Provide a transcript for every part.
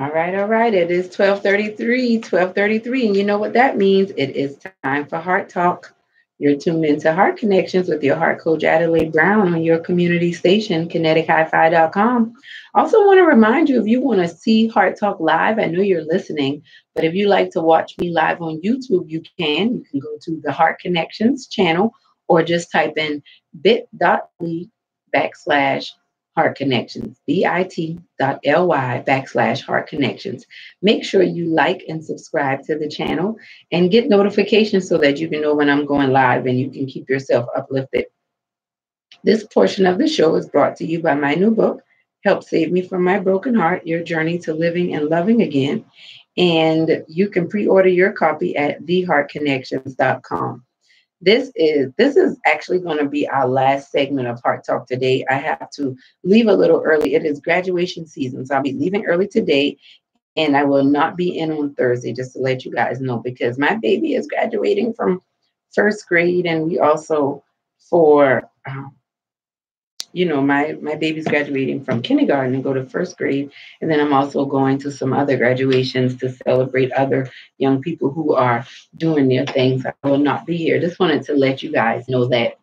All right, all right. It is 12:33, 12:33. And you know what that means? It is time for Heart Talk. You're tuned into Heart Connections with your heart coach, Adelai Brown, on your community station, kinetichifi.com. Also want to remind you, if you want to see Heart Talk live, I know you're listening, but if you like to watch me live on YouTube, you can. You can go to the Heart Connections channel or just type in bit.ly/. Heart Connections, bit.ly/Heart Connections. Make sure you like and subscribe to the channel and get notifications so that you can know when I'm going live and you can keep yourself uplifted. This portion of the show is brought to you by my new book, Help Save Me from My Broken Heart, Your Journey to Living and Loving Again. And you can pre-order your copy at theheartconnections.com. This is actually going to be our last segment of Heart Talk today. I have to leave a little early. It is graduation season, so I'll be leaving early today, and I will not be in on Thursday, just to let you guys know, because my baby is graduating from first grade, and we also for my baby's graduating from kindergarten and go to first grade. And then I'm also going to some other graduations to celebrate other young people who are doing their things. I will not be here. Just wanted to let you guys know that.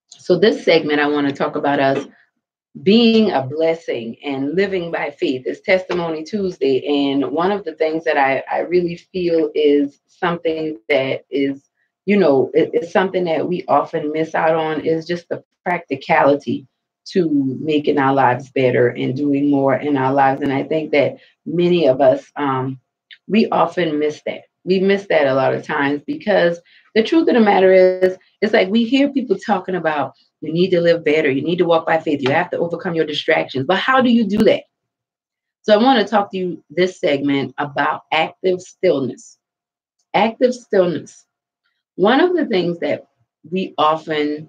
So this segment, I want to talk about us being a blessing and living by faith. It's Testimony Tuesday. And one of the things that I really feel is something that is, it's something that we often miss out on is just the practicality to making our lives better and doing more in our lives. And I think that many of us, we often miss that. We miss that a lot of times because the truth of the matter is, it's like we hear people talking about you need to live better. You need to walk by faith. You have to overcome your distractions. But how do you do that? So I want to talk to you this segment about active stillness. Active stillness. One of the things that we often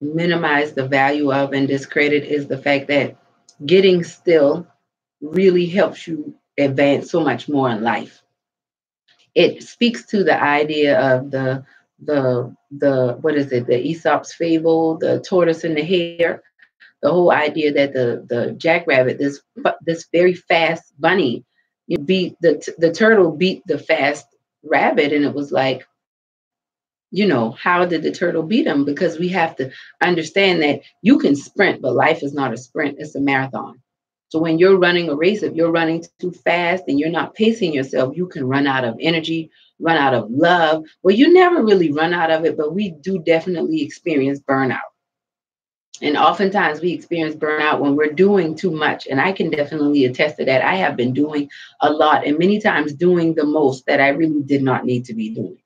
minimize the value of and discredit is the fact that getting still really helps you advance so much more in life. It speaks to the idea of the what is it, the Aesop's fable, the tortoise and the hare, the whole idea that the jackrabbit, this very fast bunny, beat the turtle beat the fast rabbit, and it was like, how did the turtle beat him? Because we have to understand that you can sprint, but life is not a sprint, it's a marathon. So when you're running a race, if you're running too fast and you're not pacing yourself, you can run out of energy, run out of love. Well, you never really run out of it, but we do definitely experience burnout. And oftentimes we experience burnout when we're doing too much. And I can definitely attest to that. I have been doing a lot and many times doing the most that I really did not need to be doing.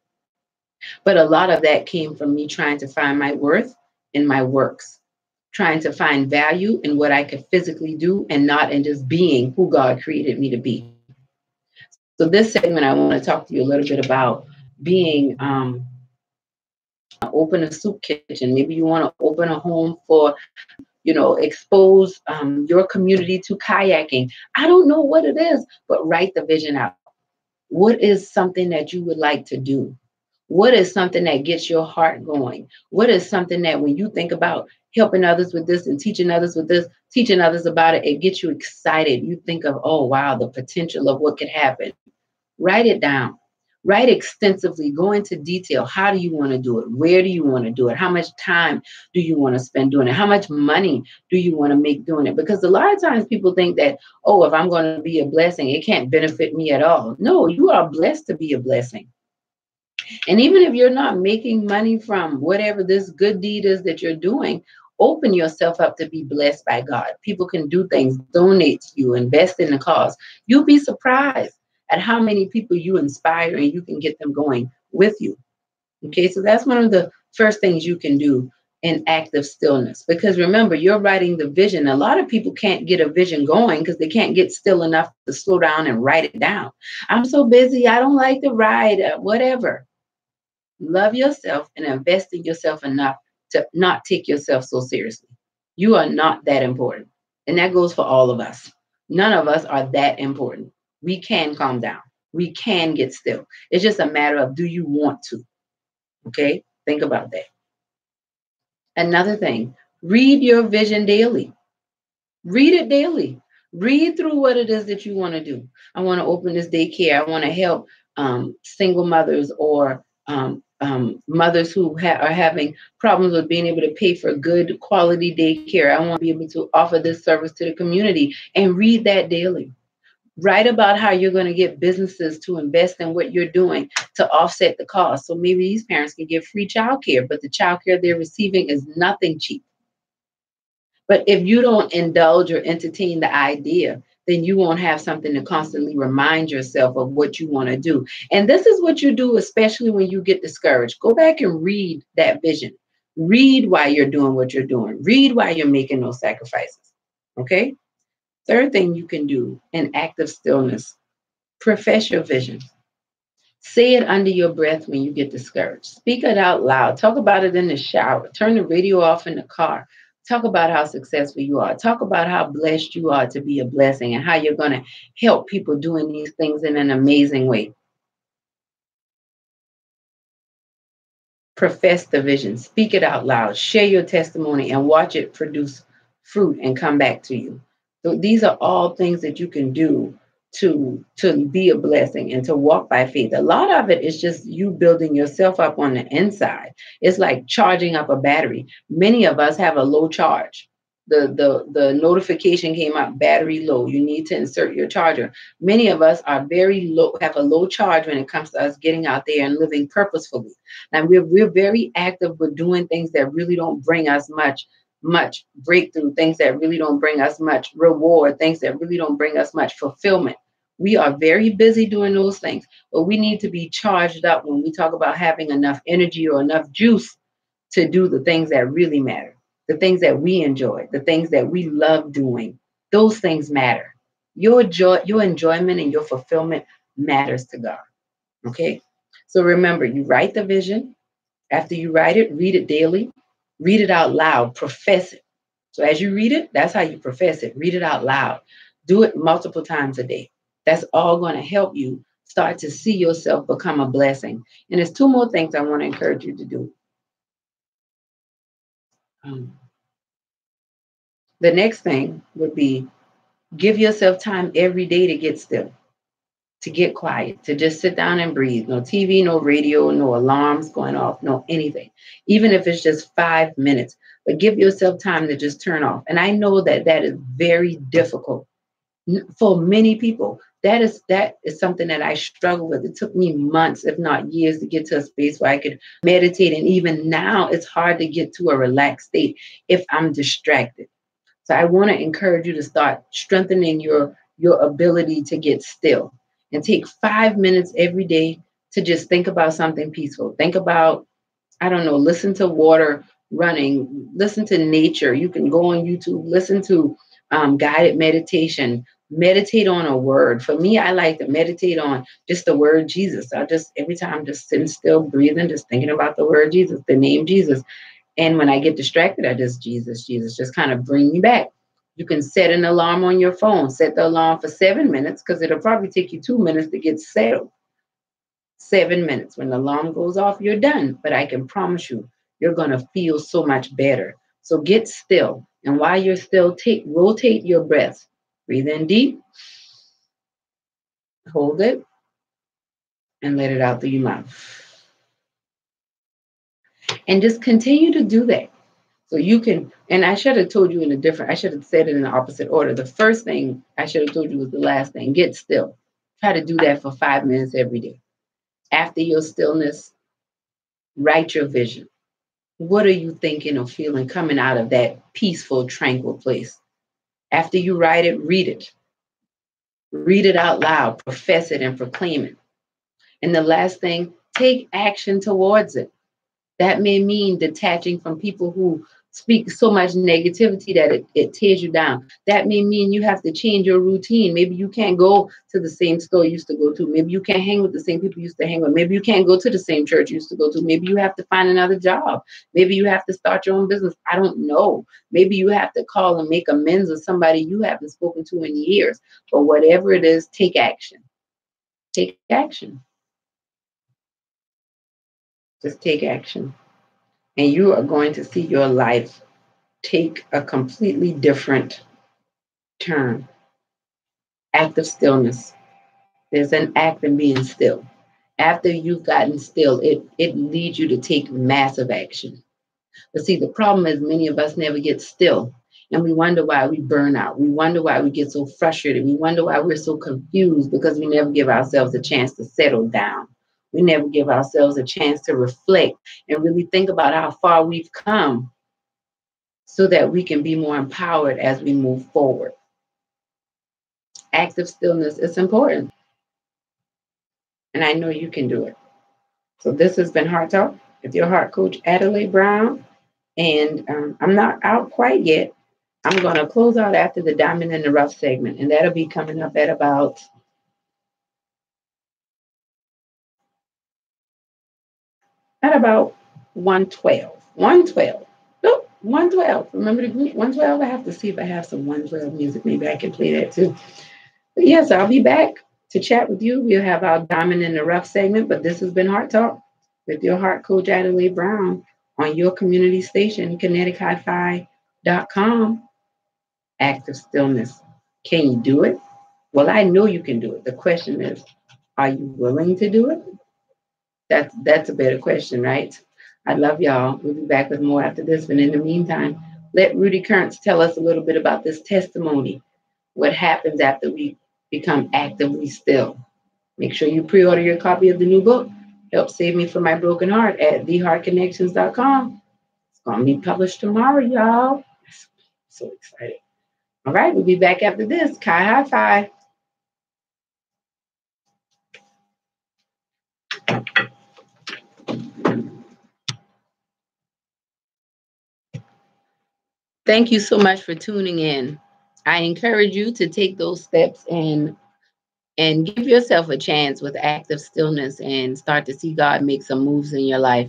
But a lot of that came from me trying to find my worth in my works, trying to find value in what I could physically do and not in just being who God created me to be. So this segment, I want to talk to you a little bit about being, open a soup kitchen. Maybe you want to open a home for, expose your community to kayaking. I don't know what it is, but write the vision out. What is something that you would like to do? What is something that gets your heart going? What is something that when you think about helping others with this and teaching others with this, teaching others about it, it gets you excited. You think of, oh, wow, the potential of what could happen. Write it down. Write extensively. Go into detail. How do you want to do it? Where do you want to do it? How much time do you want to spend doing it? How much money do you want to make doing it? Because a lot of times people think that, oh, if I'm going to be a blessing, it can't benefit me at all. No, you are blessed to be a blessing. And even if you're not making money from whatever this good deed is that you're doing, open yourself up to be blessed by God. People can do things, donate to you, invest in the cause. You'll be surprised at how many people you inspire and you can get them going with you. Okay, so that's one of the first things you can do in active stillness. Because remember, you're writing the vision. A lot of people can't get a vision going because they can't get still enough to slow down and write it down. I'm so busy, I don't like to write, whatever. Love yourself and invest in yourself enough to not take yourself so seriously. You are not that important. And that goes for all of us. None of us are that important. We can calm down. We can get still. It's just a matter of, do you want to? Okay? Think about that. Another thing, read your vision daily. Read it daily. Read through what it is that you want to do. I want to open this daycare. I want to help single mothers or mothers who are having problems with being able to pay for good quality daycare. I want to be able to offer this service to the community, and read that daily. Write about how you're going to get businesses to invest in what you're doing to offset the cost. So maybe these parents can get free childcare, but the childcare they're receiving is nothing cheap. But if you don't indulge or entertain the idea, then you won't have something to constantly remind yourself of what you want to do. And this is what you do, especially when you get discouraged. Go back and read that vision. Read why you're doing what you're doing. Read why you're making those sacrifices. Okay? Third thing you can do in active stillness, profess your vision. Say it under your breath when you get discouraged. Speak it out loud. Talk about it in the shower. Turn the radio off in the car. Talk about how successful you are. Talk about how blessed you are to be a blessing and how you're going to help people doing these things in an amazing way. Profess the vision. Speak it out loud. Share your testimony and watch it produce fruit and come back to you. So these are all things that you can do to be a blessing and to walk by faith. A lot of it is just you building yourself up on the inside. It's like charging up a battery. Many of us have a low charge. The notification came up, battery low. You need to insert your charger. Many of us are very low, have a low charge when it comes to us getting out there and living purposefully. And we're very active with doing things that really don't bring us much breakthrough, things that really don't bring us much reward, things that really don't bring us much fulfillment. We are very busy doing those things, but we need to be charged up when we talk about having enough energy or enough juice to do the things that really matter, the things that we enjoy, the things that we love doing. Those things matter. Your joy, your enjoyment, and your fulfillment matters to God. Okay. So remember, you write the vision. After you write it, read it daily, read it out loud, profess it. So as you read it, that's how you profess it. Read it out loud. Do it multiple times a day. That's all going to help you start to see yourself become a blessing. And there's two more things I want to encourage you to do. Um, the next thing would be give yourself time every day to get still, to get quiet, to just sit down and breathe. No TV, no radio, no alarms going off, no anything. Even if it's just 5 minutes, but give yourself time to just turn off. And I know that that is very difficult for many people. That is something that I struggle with. It took me months, if not years, to get to a space where I could meditate. And even now, it's hard to get to a relaxed state if I'm distracted. So I want to encourage you to start strengthening your ability to get still and take 5 minutes every day to just think about something peaceful. Think about, I don't know, listen to water running, listen to nature. You can go on YouTube, listen to guided meditation, meditate on a word. For me, I like to meditate on just the word Jesus. I just, every time, just sitting still, breathing, just thinking about the word Jesus, the name Jesus. And when I get distracted, I just, Jesus, just kind of bring me back. You can set an alarm on your phone, set the alarm for 7 minutes because it'll probably take you 2 minutes to get settled. 7 minutes. When the alarm goes off, you're done. But I can promise you, you're going to feel so much better. So get still. And while you're still, rotate your breath. Breathe in deep, hold it, and let it out through your mouth. And just continue to do that. So you can, and I should have told you I should have said it in the opposite order. The first thing I should have told you was the last thing. Get still. Try to do that for 5 minutes every day. After your stillness, write your vision. What are you thinking or feeling coming out of that peaceful, tranquil place? After you write it, read it. Read it out loud, profess it, and proclaim it. And the last thing, take action towards it. That may mean detaching from people who speak so much negativity that it tears you down. That may mean you have to change your routine. Maybe you can't go to the same store you used to go to. Maybe you can't hang with the same people you used to hang with. Maybe you can't go to the same church you used to go to. Maybe you have to find another job. Maybe you have to start your own business. I don't know. Maybe you have to call and make amends with somebody you haven't spoken to in years. But whatever it is, take action. Take action. Just take action. And you are going to see your life take a completely different turn. Active stillness. There's an act in being still. After you've gotten still, it leads you to take massive action. But see, the problem is many of us never get still. And we wonder why we burn out. We wonder why we get so frustrated. We wonder why we're so confused because we never give ourselves a chance to settle down. We never give ourselves a chance to reflect and really think about how far we've come so that we can be more empowered as we move forward. Active stillness is important. And I know you can do it. So this has been Heart Talk with your heart coach, Adelai Brown. And I'm not out quite yet. I'm going to close out after the Diamond in the Rough segment. And that'll be coming up at about 112. 112. Nope, 112. Remember the group 112? I have to see if I have some 112 music. Maybe I can play that too. But yes, I'll be back to chat with you. We'll have our Diamond in the Rough segment. But this has been Heart Talk with your heart coach, Adelai Brown, on your community station, kinetichifi.com. Active stillness. Can you do it? Well, I know you can do it. The question is, are you willing to do it? That's a better question, right? I love y'all. We'll be back with more after this. But in the meantime, let Rudy Kearns tell us a little bit about this testimony. What happens after we become actively still? Make sure you pre-order your copy of the new book, Help Save Me from My Broken Heart, at theheartconnections.com. It's going to be published tomorrow, y'all. So excited. All right, we'll be back after this. Kai High Five. Thank you so much for tuning in. I encourage you to take those steps and give yourself a chance with active stillness and start to see God make some moves in your life.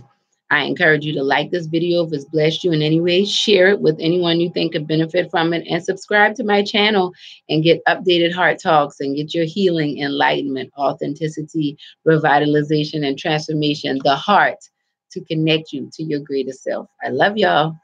I encourage you to like this video if it's blessed you in any way, share it with anyone you think could benefit from it, and subscribe to my channel and get updated heart talks and get your healing, enlightenment, authenticity, revitalization, and transformation, the heart to connect you to your greatest self. I love y'all.